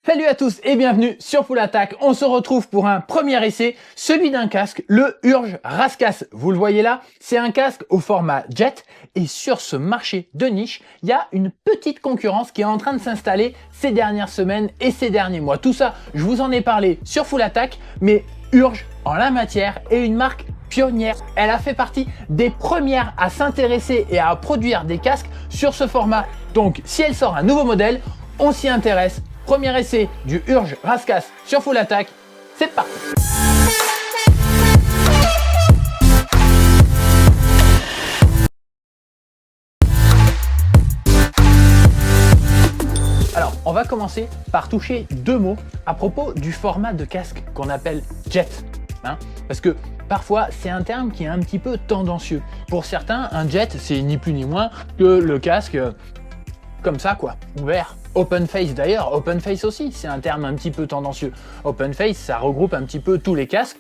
Salut à tous et bienvenue sur Full Attack. On se retrouve pour un premier essai, celui d'un casque, le Urge Rascasse. Vous le voyez là, c'est un casque au format jet et sur ce marché de niche, il y a une petite concurrence qui est en train de s'installer ces dernières semaines et ces derniers mois. Tout ça, je vous en ai parlé sur Full Attack, mais Urge en la matière est une marque pionnière. Elle a fait partie des premières à s'intéresser et à produire des casques sur ce format. Donc si elle sort un nouveau modèle, on s'y intéresse. Premier essai du Urge Rascasse sur Full Attack, c'est parti. Alors, on va commencer par toucher deux mots à propos du format de casque qu'on appelle jet. Parce que parfois, c'est un terme qui est un petit peu tendancieux. Pour certains, un jet, c'est ni plus ni moins que le casque comme ça, quoi, ouvert. Open face d'ailleurs, open face aussi, c'est un terme un petit peu tendancieux. Open face, ça regroupe un petit peu tous les casques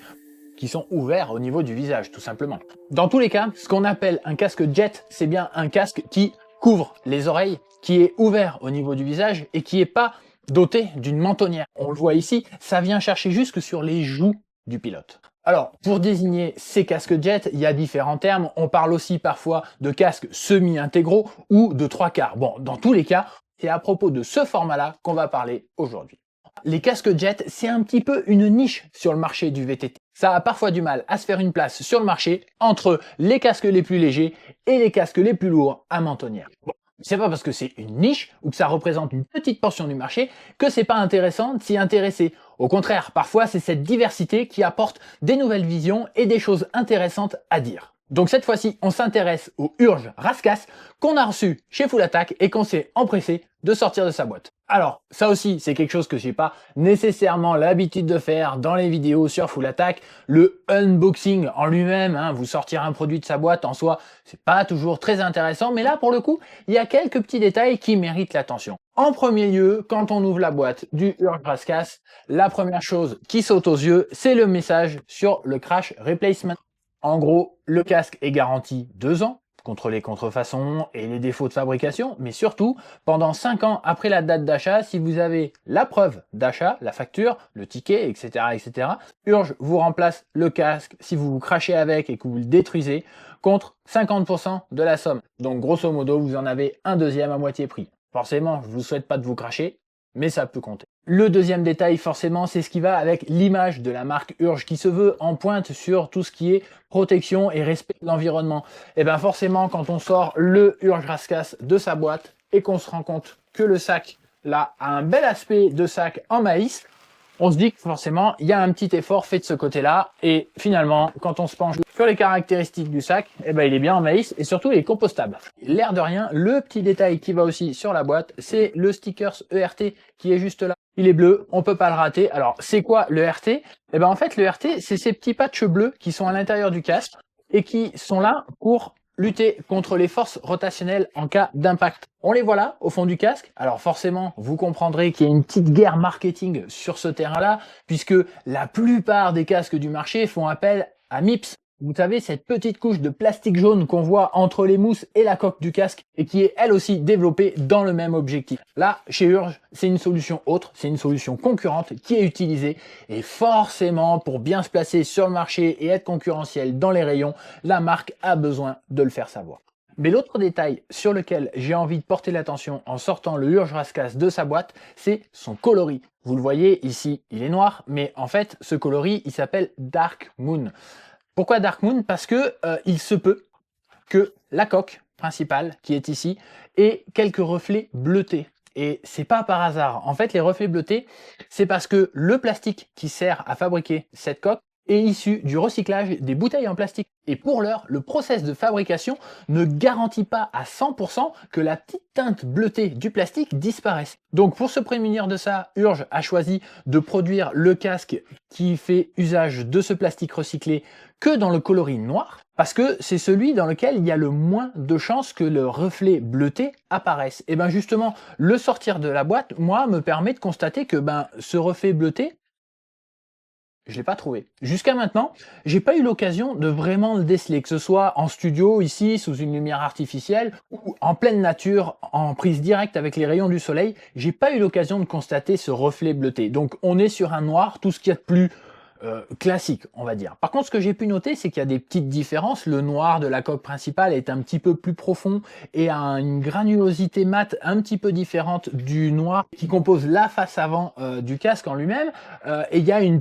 qui sont ouverts au niveau du visage, tout simplement. Dans tous les cas, ce qu'on appelle un casque jet, c'est bien un casque qui couvre les oreilles, qui est ouvert au niveau du visage et qui n'est pas doté d'une mentonnière. On le voit ici, ça vient chercher jusque sur les joues du pilote. Alors, pour désigner ces casques jet, il y a différents termes. On parle aussi parfois de casques semi-intégraux ou de 3/4. Bon, dans tous les cas, c'est à propos de ce format-là qu'on va parler aujourd'hui. Les casques jet, c'est un petit peu une niche sur le marché du VTT. Ça a parfois du mal à se faire une place sur le marché entre les casques les plus légers et les casques les plus lourds à mentonnière. Bon, c'est pas parce que c'est une niche ou que ça représente une petite portion du marché que c'est pas intéressant de s'y intéresser. Au contraire, parfois c'est cette diversité qui apporte des nouvelles visions et des choses intéressantes à dire. Donc cette fois-ci, on s'intéresse au Urge Rascasse qu'on a reçu chez Full Attack et qu'on s'est empressé de sortir de sa boîte. Alors, ça aussi, c'est quelque chose que j'ai pas nécessairement l'habitude de faire dans les vidéos sur Full Attack. Le unboxing en lui-même, vous sortir un produit de sa boîte en soi, c'est pas toujours très intéressant, mais là, pour le coup, il y a quelques petits détails qui méritent l'attention. En premier lieu, quand on ouvre la boîte du Urge Rascasse, la première chose qui saute aux yeux, c'est le message sur le crash replacement. En gros, le casque est garanti 2 ans contre les contrefaçons et les défauts de fabrication, mais surtout, pendant 5 ans après la date d'achat, si vous avez la preuve d'achat, la facture, le ticket, etc., Urge vous remplace le casque si vous vous crachez avec et que vous le détruisez contre 50% de la somme. Donc grosso modo, vous en avez un deuxième à moitié prix. Forcément, je vous souhaite pas de vous cracher, mais ça peut compter. Le deuxième détail, forcément, c'est ce qui va avec l'image de la marque Urge qui se veut en pointe sur tout ce qui est protection et respect de l'environnement. Et bien forcément, quand on sort le Urge Rascasse de sa boîte et qu'on se rend compte que le sac, là, a un bel aspect de sac en maïs, on se dit que forcément, il y a un petit effort fait de ce côté-là. Et finalement, quand on se penche sur les caractéristiques du sac, il est bien en maïs et surtout il est compostable. L'air de rien, le petit détail qui va aussi sur la boîte, c'est le sticker ERT qui est juste là. Il est bleu, on peut pas le rater. Alors, c'est quoi le RT? En fait, le RT, c'est ces petits patchs bleus qui sont à l'intérieur du casque et qui sont là pour lutter contre les forces rotationnelles en cas d'impact. On les voit là, au fond du casque. Alors forcément, vous comprendrez qu'il y a une petite guerre marketing sur ce terrain-là, puisque la plupart des casques du marché font appel à MIPS. Vous savez, cette petite couche de plastique jaune qu'on voit entre les mousses et la coque du casque et qui est elle aussi développée dans le même objectif. Là, chez Urge, c'est une solution autre, c'est une solution concurrente qui est utilisée et forcément, pour bien se placer sur le marché et être concurrentiel dans les rayons, la marque a besoin de le faire savoir. Mais l'autre détail sur lequel j'ai envie de porter l'attention en sortant le Urge Rascasse de sa boîte, c'est son coloris. Vous le voyez ici, il est noir, mais en fait, ce coloris, il s'appelle Dark Moon. Pourquoi Dark Moon? Parce que il se peut que la coque principale qui est ici ait quelques reflets bleutés. Et c'est pas par hasard. En fait, les reflets bleutés, c'est parce que le plastique qui sert à fabriquer cette coque est issu du recyclage des bouteilles en plastique. Et pour l'heure, le process de fabrication ne garantit pas à 100% que la petite teinte bleutée du plastique disparaisse. Donc pour se prémunir de ça, Urge a choisi de produire le casque qui fait usage de ce plastique recyclé que dans le coloris noir, parce que c'est celui dans lequel il y a le moins de chances que le reflet bleuté apparaisse. Et bien justement, le sortir de la boîte, moi, me permet de constater que ce reflet bleuté, Je l'ai pas trouvé. Jusqu'à maintenant, j'ai pas eu l'occasion de vraiment le déceler, que ce soit en studio, ici, sous une lumière artificielle, ou en pleine nature, en prise directe avec les rayons du soleil. J'ai pas eu l'occasion de constater ce reflet bleuté. Donc on est sur un noir, tout ce qu'il y a de plus classique, on va dire. Par contre, ce que j'ai pu noter, c'est qu'il y a des petites différences. Le noir de la coque principale est un petit peu plus profond et a une granulosité mate un petit peu différente du noir qui compose la face avant du casque en lui-même. Et il y a une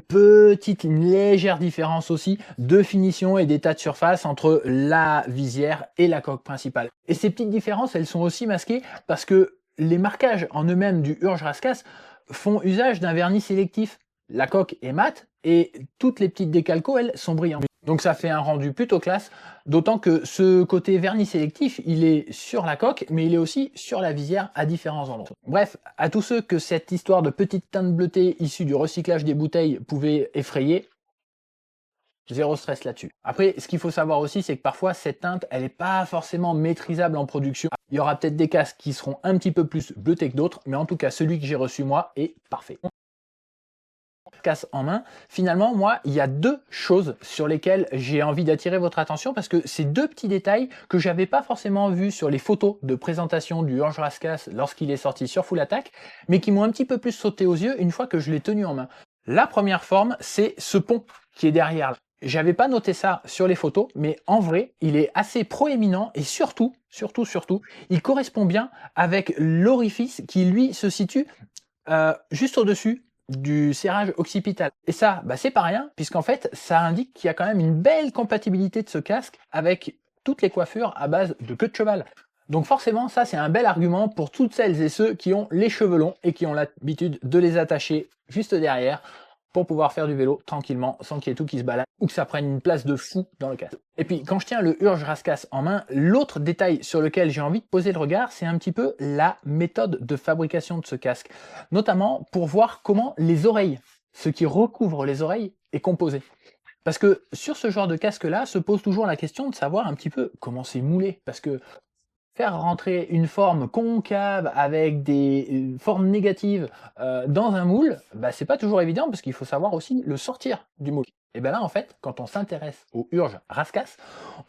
légère différence aussi de finition et d'état de surface entre la visière et la coque principale. Et ces petites différences, elles sont aussi masquées parce que les marquages en eux-mêmes du Urge Rascasse font usage d'un vernis sélectif. La coque est mate et toutes les petites décalcos, elles, sont brillantes. Donc ça fait un rendu plutôt classe, d'autant que ce côté vernis sélectif, il est sur la coque, mais il est aussi sur la visière à différents endroits. Bref, à tous ceux que cette histoire de petite teinte bleutée issue du recyclage des bouteilles pouvait effrayer, zéro stress là-dessus. Après, ce qu'il faut savoir aussi, c'est que parfois, cette teinte, elle n'est pas forcément maîtrisable en production. Il y aura peut-être des casques qui seront un petit peu plus bleutés que d'autres, mais en tout cas, celui que j'ai reçu moi est parfait. Casse en main, finalement, moi, il y a deux choses sur lesquelles j'ai envie d'attirer votre attention parce que c'est deux petits détails que j'avais pas forcément vus sur les photos de présentation du Urge Rascasse lorsqu'il est sorti sur Full Attack, mais qui m'ont un petit peu plus sauté aux yeux une fois que je l'ai tenu en main. La première forme, c'est ce pont qui est derrière. J'avais pas noté ça sur les photos, mais en vrai, il est assez proéminent et surtout, il correspond bien avec l'orifice qui, lui, se situe juste au-dessus du serrage occipital. Et ça, bah, c'est pas rien, puisqu'en fait, ça indique qu'il y a quand même une belle compatibilité de ce casque avec toutes les coiffures à base de queue de cheval. Donc forcément, ça, c'est un bel argument pour toutes celles et ceux qui ont les cheveux longs et qui ont l'habitude de les attacher juste derrière pour pouvoir faire du vélo tranquillement, sans qu'il y ait tout qui se balade ou que ça prenne une place de fou dans le casque. Et puis, quand je tiens le Urge Rascasse en main, l'autre détail sur lequel j'ai envie de poser le regard, c'est un petit peu la méthode de fabrication de ce casque. Notamment pour voir comment les oreilles, ce qui recouvre les oreilles, est composé. Parce que sur ce genre de casque-là, se pose toujours la question de savoir un petit peu comment c'est moulé. Parce que faire rentrer une forme concave avec des formes négatives dans un moule, bah, c'est pas toujours évident parce qu'il faut savoir aussi le sortir du moule. Et bien là, en fait, quand on s'intéresse au Urge Rascasse,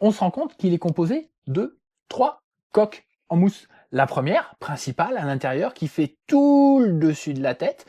on se rend compte qu'il est composé de 3 coques en mousse. La première, principale, à l'intérieur, qui fait tout le dessus de la tête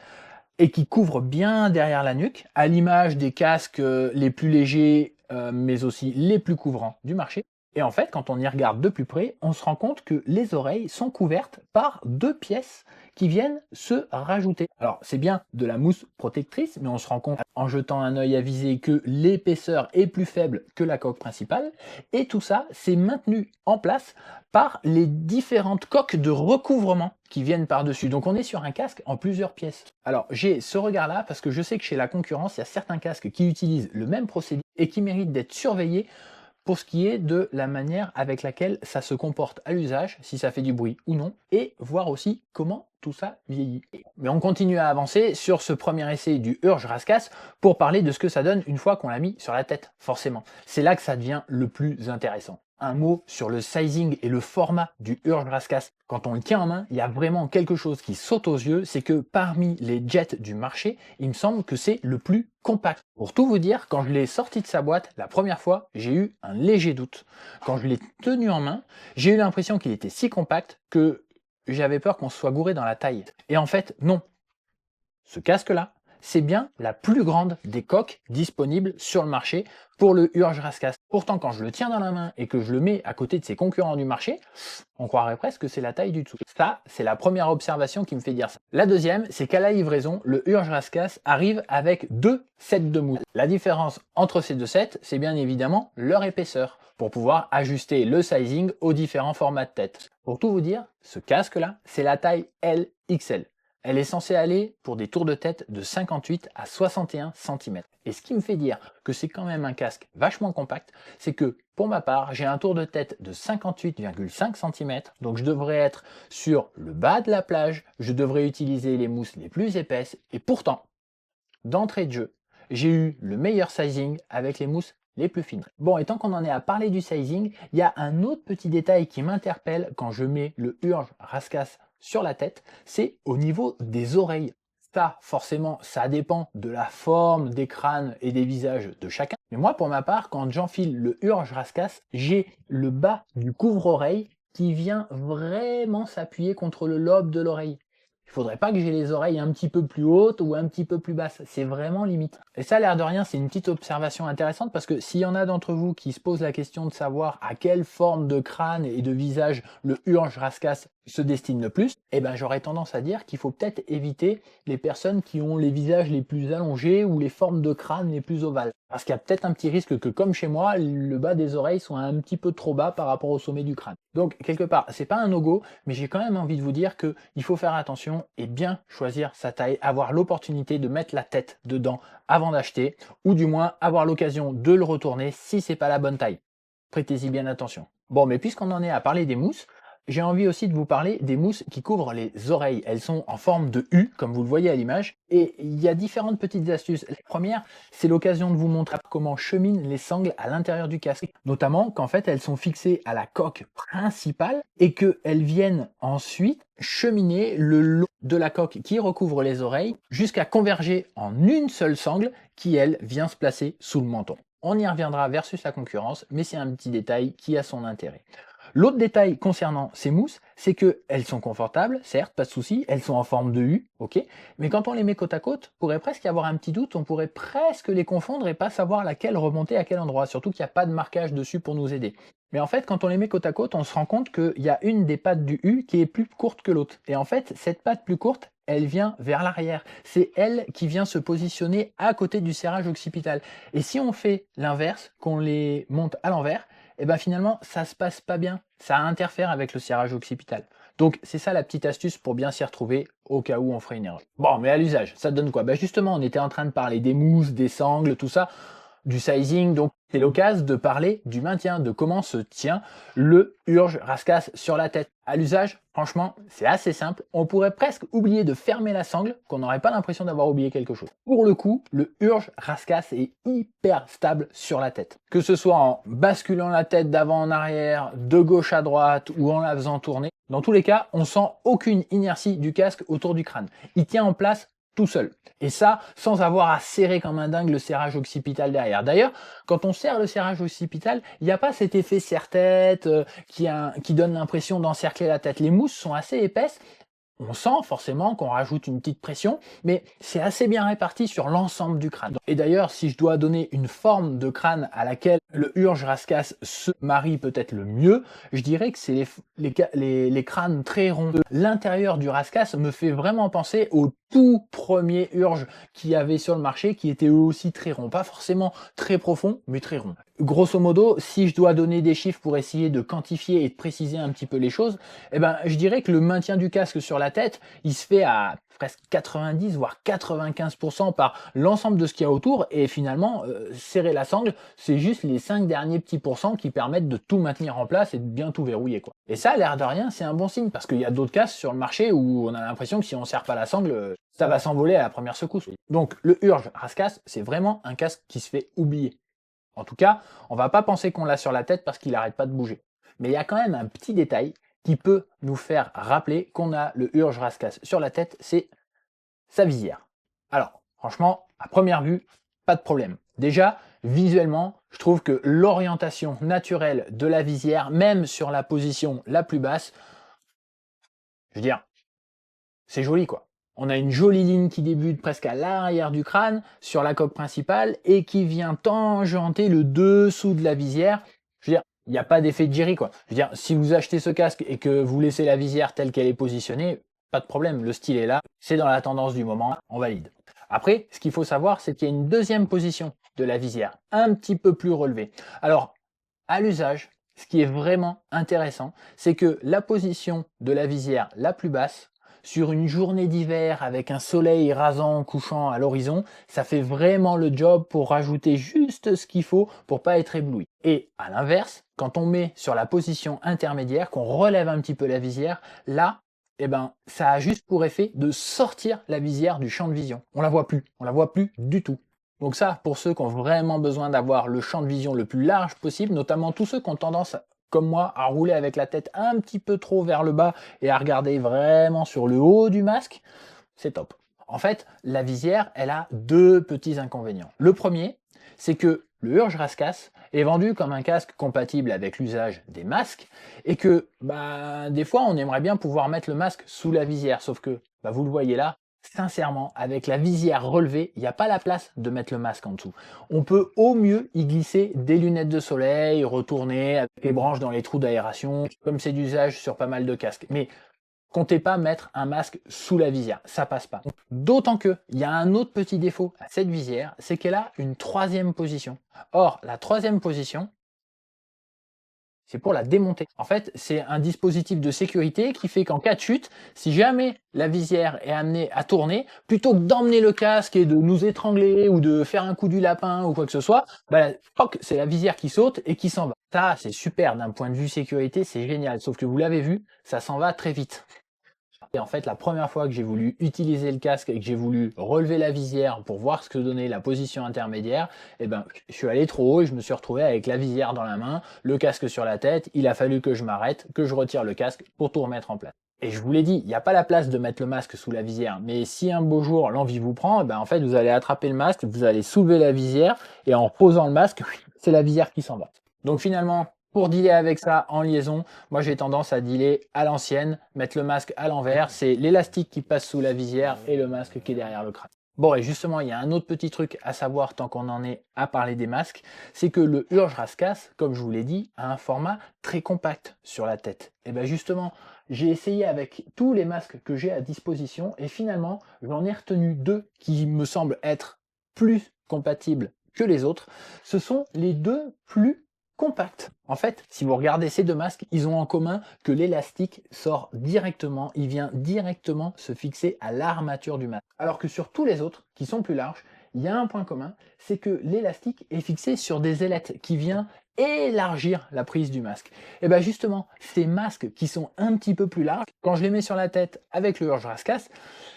et qui couvre bien derrière la nuque, à l'image des casques les plus légers, mais aussi les plus couvrants du marché. Et en fait, quand on y regarde de plus près, on se rend compte que les oreilles sont couvertes par 2 pièces qui viennent se rajouter. Alors, c'est bien de la mousse protectrice, mais on se rend compte en jetant un œil avisé que l'épaisseur est plus faible que la coque principale. Et tout ça, c'est maintenu en place par les différentes coques de recouvrement qui viennent par-dessus. Donc on est sur un casque en plusieurs pièces. Alors j'ai ce regard-là parce que je sais que chez la concurrence, il y a certains casques qui utilisent le même procédé et qui méritent d'être surveillés pour ce qui est de la manière avec laquelle ça se comporte à l'usage, si ça fait du bruit ou non, et voir aussi comment tout ça vieillit. Mais on continue à avancer sur ce premier essai du Urge Rascasse pour parler de ce que ça donne une fois qu'on l'a mis sur la tête, forcément. C'est là que ça devient le plus intéressant. Un mot sur le sizing et le format du Urge Rascasse. Quand on le tient en main, il y a vraiment quelque chose qui saute aux yeux, c'est que parmi les jets du marché, il me semble que c'est le plus compact. Pour tout vous dire, quand je l'ai sorti de sa boîte la première fois, j'ai eu un léger doute. Quand je l'ai tenu en main, j'ai eu l'impression qu'il était si compact que j'avais peur qu'on se soit gouré dans la taille. Et en fait, non. Ce casque-là, c'est bien la plus grande des coques disponibles sur le marché pour le Urge Rascasse. Pourtant, quand je le tiens dans la main et que je le mets à côté de ses concurrents du marché, on croirait presque que c'est la taille du dessous. Ça, c'est la première observation qui me fait dire ça. La deuxième, c'est qu'à la livraison, le Urge Rascasse arrive avec 2 sets de mousse. La différence entre ces 2 sets, c'est bien évidemment leur épaisseur, pour pouvoir ajuster le sizing aux différents formats de tête. Pour tout vous dire, ce casque-là, c'est la taille LXL. Elle est censée aller pour des tours de tête de 58 à 61 cm. Et ce qui me fait dire que c'est quand même un casque vachement compact, c'est que pour ma part, j'ai un tour de tête de 58,5 cm, donc je devrais être sur le bas de la plage, je devrais utiliser les mousses les plus épaisses, et pourtant, d'entrée de jeu, j'ai eu le meilleur sizing avec les mousses les plus fines. Bon, et tant qu'on en est à parler du sizing, il y a un autre petit détail qui m'interpelle quand je mets le Urge Rascasse sur la tête, c'est au niveau des oreilles. Ça, forcément, ça dépend de la forme des crânes et des visages de chacun. Mais moi, pour ma part, quand j'enfile le Urge Rascasse, j'ai le bas du couvre-oreille qui vient vraiment s'appuyer contre le lobe de l'oreille. Il faudrait pas que j'ai les oreilles un petit peu plus hautes ou un petit peu plus basses. C'est vraiment limite. Et ça, l'air de rien, c'est une petite observation intéressante parce que s'il y en a d'entre vous qui se posent la question de savoir à quelle forme de crâne et de visage le Urge Rascasse se destine le plus, eh ben j'aurais tendance à dire qu'il faut peut-être éviter les personnes qui ont les visages les plus allongés ou les formes de crâne les plus ovales. Parce qu'il y a peut-être un petit risque que, comme chez moi, le bas des oreilles soit un petit peu trop bas par rapport au sommet du crâne. Donc, quelque part, c'est pas un no-go, mais j'ai quand même envie de vous dire qu'il faut faire attention et bien choisir sa taille, avoir l'opportunité de mettre la tête dedans avant d'acheter, ou du moins avoir l'occasion de le retourner si c'est pas la bonne taille. Prêtez-y bien attention. Bon, mais puisqu'on en est à parler des mousses, j'ai envie aussi de vous parler des mousses qui couvrent les oreilles. Elles sont en forme de U, comme vous le voyez à l'image, et il y a différentes petites astuces. La première, c'est l'occasion de vous montrer comment cheminent les sangles à l'intérieur du casque, notamment qu'en fait elles sont fixées à la coque principale et qu'elles viennent ensuite cheminer le long de la coque qui recouvre les oreilles jusqu'à converger en une seule sangle qui, elle, vient se placer sous le menton. On y reviendra versus la concurrence, mais c'est un petit détail qui a son intérêt. L'autre détail concernant ces mousses, c'est qu'elles sont confortables, certes, pas de souci, elles sont en forme de U, ok, mais quand on les met côte à côte, on pourrait presque y avoir un petit doute, on pourrait presque les confondre et pas savoir laquelle remonter à quel endroit, surtout qu'il n'y a pas de marquage dessus pour nous aider. Mais en fait, quand on les met côte à côte, on se rend compte qu'il y a une des pattes du U qui est plus courte que l'autre. Et en fait, cette patte plus courte, elle vient vers l'arrière. C'est elle qui vient se positionner à côté du serrage occipital. Et si on fait l'inverse, qu'on les monte à l'envers, et ben finalement ça se passe pas bien, ça interfère avec le serrage occipital. Donc c'est ça la petite astuce pour bien s'y retrouver au cas où on ferait une erreur. Bon, mais à l'usage, ça donne quoi? Ben justement, on était en train de parler des mousses, des sangles, tout ça, du sizing, donc c'est l'occasion de parler du maintien, de comment se tient le Urge Rascasse sur la tête. À l'usage, franchement, c'est assez simple. On pourrait presque oublier de fermer la sangle, qu'on n'aurait pas l'impression d'avoir oublié quelque chose. Pour le coup, le Urge Rascasse est hyper stable sur la tête. Que ce soit en basculant la tête d'avant en arrière, de gauche à droite ou en la faisant tourner, dans tous les cas, on sent aucune inertie du casque autour du crâne. Il tient en place tout seul. Et ça, sans avoir à serrer comme un dingue le serrage occipital derrière. D'ailleurs, quand on serre le serrage occipital, il n'y a pas cet effet serre-tête qui donne l'impression d'encercler la tête. Les mousses sont assez épaisses. On sent forcément qu'on rajoute une petite pression, mais c'est assez bien réparti sur l'ensemble du crâne. Et d'ailleurs, si je dois donner une forme de crâne à laquelle le Urge Rascasse se marie peut-être le mieux, je dirais que c'est les crânes très ronds. L'intérieur du Rascasse me fait vraiment penser au tout premier Urge qu'il y avait sur le marché, qui était eux aussi très ronds. Pas forcément très profond, mais très rond. Grosso modo, si je dois donner des chiffres pour essayer de quantifier et de préciser un petit peu les choses, eh ben, je dirais que le maintien du casque sur la tête, il se fait à presque 90 voire 95% par l'ensemble de ce qu'il y a autour, et finalement serrer la sangle, c'est juste les 5 derniers petits pourcents qui permettent de tout maintenir en place et de bien tout verrouiller, quoi. Et ça, l'air de rien, c'est un bon signe, parce qu'il y a d'autres casques sur le marché où on a l'impression que si on serre pas la sangle, ça va s'envoler à la première secousse. Donc le Urge Rascasse, c'est vraiment un casque qui se fait oublier. En tout cas, on va pas penser qu'on l'a sur la tête parce qu'il n'arrête pas de bouger. Mais il y a quand même un petit détail qui peut nous faire rappeler qu'on a le Urge Rascasse sur la tête, c'est sa visière. Alors, franchement, à première vue, pas de problème. Déjà, visuellement, je trouve que l'orientation naturelle de la visière, même sur la position la plus basse, je veux dire, c'est joli quoi. On a une jolie ligne qui débute presque à l'arrière du crâne, sur la coque principale, et qui vient tangenter le dessous de la visière. Je veux dire, il n'y a pas d'effet de Jerry, quoi. Je veux dire, si vous achetez ce casque et que vous laissez la visière telle qu'elle est positionnée, pas de problème, le style est là, c'est dans la tendance du moment, on valide. Après, ce qu'il faut savoir, c'est qu'il y a une deuxième position de la visière, un petit peu plus relevée. Alors, à l'usage, ce qui est vraiment intéressant, c'est que la position de la visière la plus basse, sur une journée d'hiver avec un soleil rasant couchant à l'horizon, ça fait vraiment le job pour rajouter juste ce qu'il faut pour pas être ébloui. Et à l'inverse, quand on met sur la position intermédiaire, qu'on relève un petit peu la visière, là, eh ben, ça a juste pour effet de sortir la visière du champ de vision. On la voit plus du tout. Donc ça, pour ceux qui ont vraiment besoin d'avoir le champ de vision le plus large possible, notamment tous ceux qui ont tendance, comme moi, à rouler avec la tête un petit peu trop vers le bas et à regarder vraiment sur le haut du masque, c'est top. En fait, la visière, elle a deux petits inconvénients. Le premier, c'est que le Urge Rascasse est vendu comme un casque compatible avec l'usage des masques et que des fois on aimerait bien pouvoir mettre le masque sous la visière, sauf que vous le voyez là, sincèrement, avec la visière relevée, il n'y a pas la place de mettre le masque en dessous. On peut au mieux y glisser des lunettes de soleil, retourner avec les branches dans les trous d'aération, comme c'est d'usage sur pas mal de casques. Mais comptez pas mettre un masque sous la visière, ça passe pas. D'autant que, il y a un autre petit défaut à cette visière, c'est qu'elle a une troisième position. Or, la troisième position, c'est pour la démonter. En fait, c'est un dispositif de sécurité qui fait qu'en cas de chute, si jamais la visière est amenée à tourner, plutôt que d'emmener le casque et de nous étrangler ou de faire un coup du lapin ou quoi que ce soit, c'est la visière qui saute et qui s'en va. Ça, c'est super d'un point de vue sécurité, c'est génial. Sauf que vous l'avez vu, ça s'en va très vite. Et en fait, la première fois que j'ai voulu utiliser le casque et que j'ai voulu relever la visière pour voir ce que donnait la position intermédiaire, je suis allé trop haut et je me suis retrouvé avec la visière dans la main, le casque sur la tête. Il a fallu que je m'arrête, que je retire le casque pour tout remettre en place. Et je vous l'ai dit, il n'y a pas la place de mettre le masque sous la visière, mais si un beau jour l'envie vous prend, en fait vous allez attraper le masque, vous allez soulever la visière et en posant le masque, c'est la visière qui s'en va. Donc finalement, pour dealer avec ça en liaison, moi j'ai tendance à dealer à l'ancienne, mettre le masque à l'envers, c'est l'élastique qui passe sous la visière et le masque qui est derrière le crâne. Bon, et justement, il y a un autre petit truc à savoir tant qu'on en est à parler des masques, c'est que le Urge Rascasse, comme je vous l'ai dit, a un format très compact sur la tête. Et bien justement, j'ai essayé avec tous les masques que j'ai à disposition et finalement, j'en ai retenu deux qui me semblent être plus compatibles que les autres. Ce sont les deux plus compacts. En fait, si vous regardez ces deux masques, ils ont en commun que l'élastique sort directement, il vient directement se fixer à l'armature du masque. Alors que sur tous les autres, qui sont plus larges, il y a un point commun, c'est que l'élastique est fixé sur des ailettes qui vient élargir la prise du masque. Et bien justement, ces masques qui sont un petit peu plus larges, quand je les mets sur la tête avec le Urge Rascasse,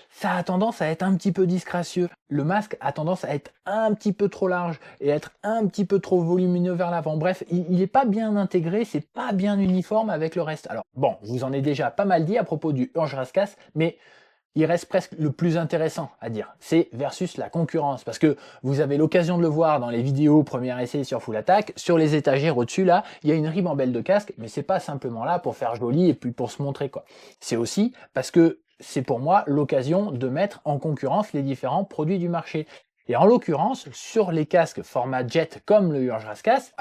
ça a tendance à être un petit peu disgracieux. Le masque a tendance à être un petit peu trop large et être un petit peu trop volumineux vers l'avant. Bref, il n'est pas bien intégré, c'est pas bien uniforme avec le reste. Alors bon, je vous en ai déjà pas mal dit à propos du Urge Rascasse, mais il reste presque le plus intéressant à dire, c'est versus la concurrence, parce que vous avez l'occasion de le voir dans les vidéos premier essai sur Full Attack, sur les étagères au-dessus là, il y a une ribambelle de casque, mais c'est pas simplement là pour faire joli et puis pour se montrer quoi. C'est aussi parce que c'est pour moi l'occasion de mettre en concurrence les différents produits du marché. Et en l'occurrence, sur les casques format jet comme le Urge Rascasse,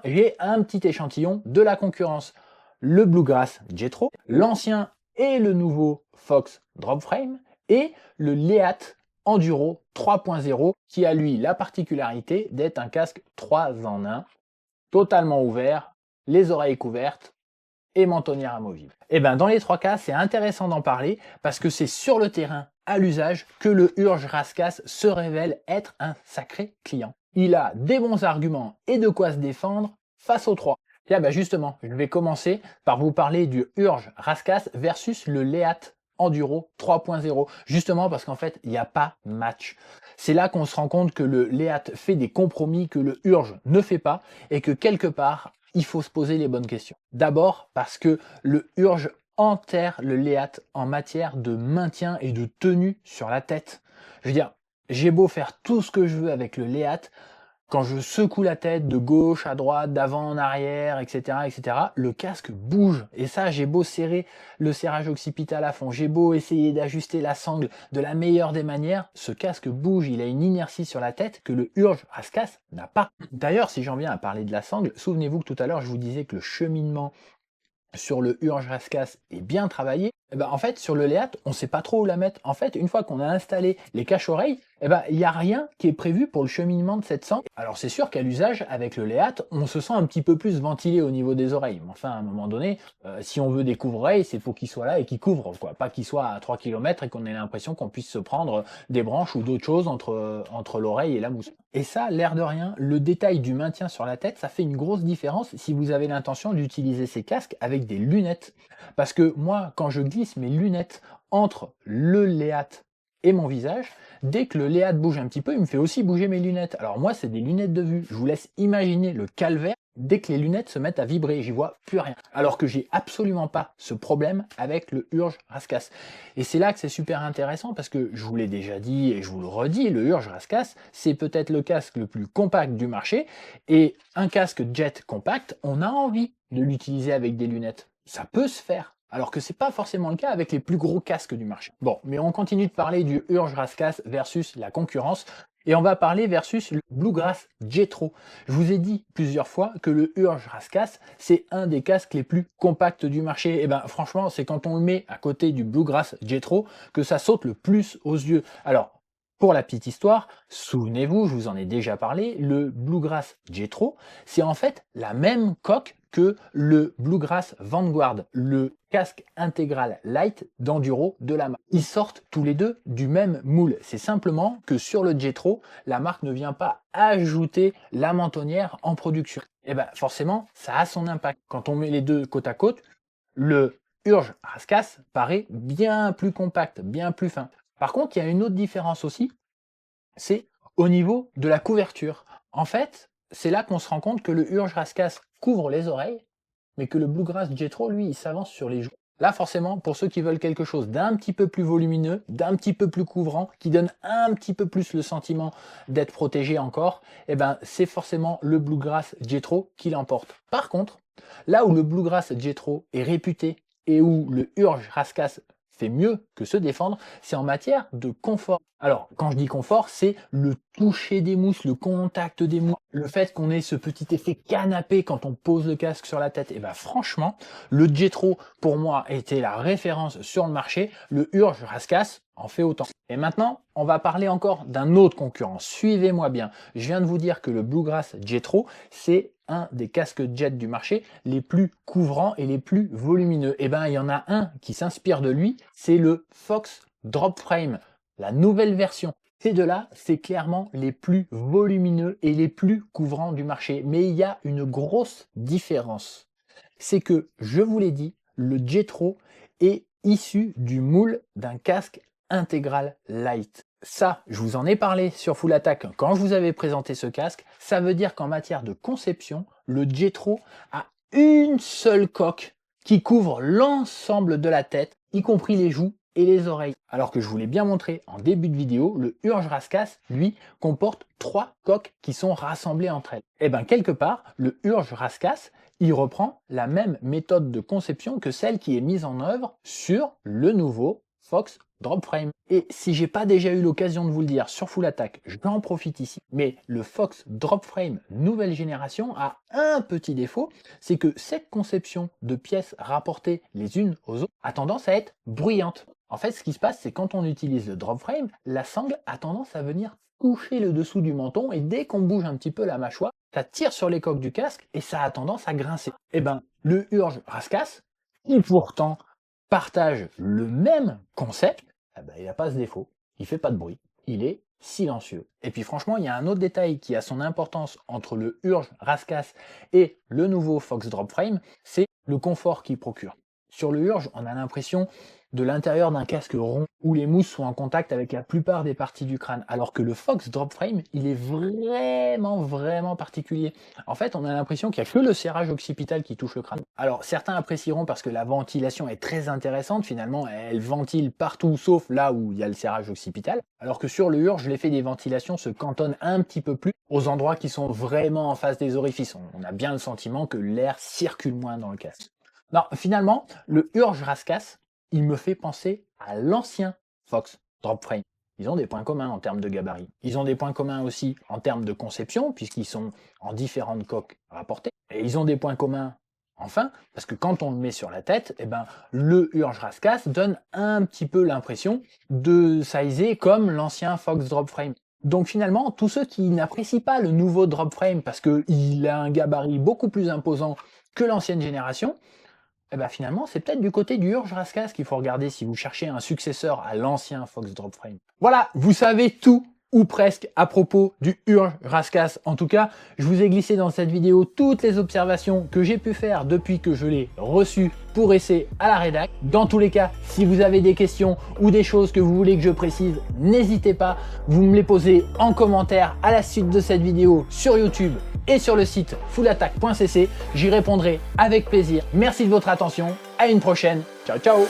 j'ai un petit échantillon de la concurrence. Le Bluegrass Jetro, l'ancien et le nouveau Fox Drop Frame et le Leat Enduro 3.0 qui a lui la particularité d'être un casque 3 en 1, totalement ouvert, les oreilles couvertes et mentonnière amovible. Et dans les trois cas, c'est intéressant d'en parler parce que c'est sur le terrain à l'usage que le Urge Rascasse se révèle être un sacré client. Il a des bons arguments et de quoi se défendre face aux trois. Tiens, justement, je vais commencer par vous parler du Urge Rascasse versus le Leat Enduro 3.0, justement parce qu'en fait, il n'y a pas match. C'est là qu'on se rend compte que le Leat fait des compromis que le Urge ne fait pas et que quelque part, il faut se poser les bonnes questions. D'abord parce que le Urge enterre le Leat en matière de maintien et de tenue sur la tête. Je veux dire, j'ai beau faire tout ce que je veux avec le Leat, quand je secoue la tête de gauche à droite, d'avant en arrière, etc., le casque bouge. Et ça, j'ai beau serrer le serrage occipital à fond, j'ai beau essayer d'ajuster la sangle de la meilleure des manières, ce casque bouge, il a une inertie sur la tête que le Urge Rascasse n'a pas. D'ailleurs, si j'en viens à parler de la sangle, souvenez-vous que tout à l'heure, je vous disais que le cheminement sur le Urge Rascasse est bien travaillé. En fait, sur le Leat, on ne sait pas trop où la mettre. En fait, une fois qu'on a installé les cache-oreilles, il n'y a rien qui est prévu pour le cheminement de cette sangle. Alors c'est sûr qu'à l'usage, avec le Leat, on se sent un petit peu plus ventilé au niveau des oreilles. Mais enfin, à un moment donné, si on veut des couvre-oreilles, c'est pour qu'ils soient là et qu'ils couvrent, quoi. Pas qu'ils soient à 3 km et qu'on ait l'impression qu'on puisse se prendre des branches ou d'autres choses entre l'oreille et la mousse. Et ça, l'air de rien, le détail du maintien sur la tête, ça fait une grosse différence si vous avez l'intention d'utiliser ces casques avec des lunettes. Parce que moi, quand je glisse mes lunettes entre le Leat et mon visage, dès que le Leat bouge un petit peu, il me fait aussi bouger mes lunettes. Alors moi, c'est des lunettes de vue. Je vous laisse imaginer le calvaire dès que les lunettes se mettent à vibrer, j'y vois plus rien. Alors que j'ai absolument pas ce problème avec le Urge Raskas. Et c'est là que c'est super intéressant parce que je vous l'ai déjà dit et je vous le redis, le Urge Raskas, c'est peut-être le casque le plus compact du marché. Et un casque jet compact, on a envie de l'utiliser avec des lunettes. Ça peut se faire. Alors que c'est pas forcément le cas avec les plus gros casques du marché. Bon, mais on continue de parler du Urge Raskas versus la concurrence. Et on va parler versus le Bluegrass Jetro. Je vous ai dit plusieurs fois que le Urge Raskas, c'est un des casques les plus compacts du marché. Et ben franchement, c'est quand on le met à côté du Bluegrass Jetro que ça saute le plus aux yeux. Alors, pour la petite histoire, souvenez-vous, je vous en ai déjà parlé, le Bluegrass Jetro, c'est en fait la même coque que le Bluegrass Vanguard, le casque intégral light d'enduro de la marque. Ils sortent tous les deux du même moule. C'est simplement que sur le Jetro, la marque ne vient pas ajouter la mentonnière en production. Et ben forcément, ça a son impact. Quand on met les deux côte à côte, le Urge Raskas paraît bien plus compact, bien plus fin. Par contre, il y a une autre différence aussi, c'est au niveau de la couverture. En fait, c'est là qu'on se rend compte que le Urge Raskas couvre les oreilles, mais que le Bluegrass Jetro, lui, il s'avance sur les joues. Là, forcément, pour ceux qui veulent quelque chose d'un petit peu plus volumineux, d'un petit peu plus couvrant, qui donne un petit peu plus le sentiment d'être protégé encore, eh ben, c'est forcément le Bluegrass Jetro qui l'emporte. Par contre, là où le Bluegrass Jetro est réputé et où le Urge Raskas fait mieux que se défendre, c'est en matière de confort. Alors, quand je dis confort, c'est le toucher des mousses, le contact des mousses, le fait qu'on ait ce petit effet canapé quand on pose le casque sur la tête. Et ben franchement, le Jetro, pour moi, était la référence sur le marché. Le Urge Raskas en fait autant. Et maintenant, on va parler encore d'un autre concurrent. Suivez-moi bien. Je viens de vous dire que le Bluegrass Jetro, c'est un des casques jet du marché les plus couvrants et les plus volumineux. Et ben, il y en a un qui s'inspire de lui, c'est le Fox Drop Frame, la nouvelle version. Ces deux-là, c'est clairement les plus volumineux et les plus couvrants du marché. Mais il y a une grosse différence. C'est que, je vous l'ai dit, le Jetro est issu du moule d'un casque intégral light. Ça, je vous en ai parlé sur Full Attack quand je vous avais présenté ce casque. Ça veut dire qu'en matière de conception, le Jetro a une seule coque qui couvre l'ensemble de la tête, y compris les joues et les oreilles. Alors que je vous l'ai bien montré en début de vidéo, le Urge Raskas, lui, comporte 3 coques qui sont rassemblées entre elles. Et bien quelque part, le Urge Raskas, il reprend la même méthode de conception que celle qui est mise en œuvre sur le nouveau Fox Drop Frame. Et si j'ai pas déjà eu l'occasion de vous le dire sur Full Attack, j'en profite ici. Mais le Fox Drop Frame nouvelle génération a un petit défaut, c'est que cette conception de pièces rapportées les unes aux autres a tendance à être bruyante. En fait, ce qui se passe, c'est quand on utilise le Drop Frame, la sangle a tendance à venir toucher le dessous du menton et dès qu'on bouge un petit peu la mâchoire, ça tire sur les coques du casque et ça a tendance à grincer. Et ben, le Urge Raskas, qui pourtant partage le même concept, eh ben, il n'a pas ce défaut, il fait pas de bruit, il est silencieux. Et puis franchement, il y a un autre détail qui a son importance entre le Urge Raskas et le nouveau Fox Drop Frame, c'est le confort qu'il procure. Sur le Urge, on a l'impression de l'intérieur d'un casque rond où les mousses sont en contact avec la plupart des parties du crâne, alors que le Fox Drop Frame, il est vraiment particulier. En fait, on a l'impression qu'il n'y a que le serrage occipital qui touche le crâne. Alors, certains apprécieront parce que la ventilation est très intéressante, finalement, elle ventile partout sauf là où il y a le serrage occipital, alors que sur le Urge, l'effet des ventilations se cantonne un petit peu plus aux endroits qui sont vraiment en face des orifices. On a bien le sentiment que l'air circule moins dans le casque. Non, finalement, le Urge Raskas, il me fait penser à l'ancien Fox Drop Frame. Ils ont des points communs en termes de gabarit. Ils ont des points communs aussi en termes de conception, puisqu'ils sont en différentes coques rapportées. Et ils ont des points communs, enfin, parce que quand on le met sur la tête, eh ben, le Urge Raskas donne un petit peu l'impression de sizer comme l'ancien Fox Drop Frame. Donc finalement, tous ceux qui n'apprécient pas le nouveau Drop Frame parce qu'il a un gabarit beaucoup plus imposant que l'ancienne génération, eh ben finalement, c'est peut-être du côté du Urge Raskas qu'il faut regarder si vous cherchez un successeur à l'ancien Fox Drop Frame. Voilà, vous savez tout, ou presque, à propos du Urge Raskas. En tout cas, je vous ai glissé dans cette vidéo toutes les observations que j'ai pu faire depuis que je l'ai reçu pour essai à la rédac. Dans tous les cas, si vous avez des questions ou des choses que vous voulez que je précise, n'hésitez pas, vous me les posez en commentaire à la suite de cette vidéo sur YouTube et sur le site fullattack.cc. J'y répondrai avec plaisir. Merci de votre attention. À une prochaine. Ciao, ciao.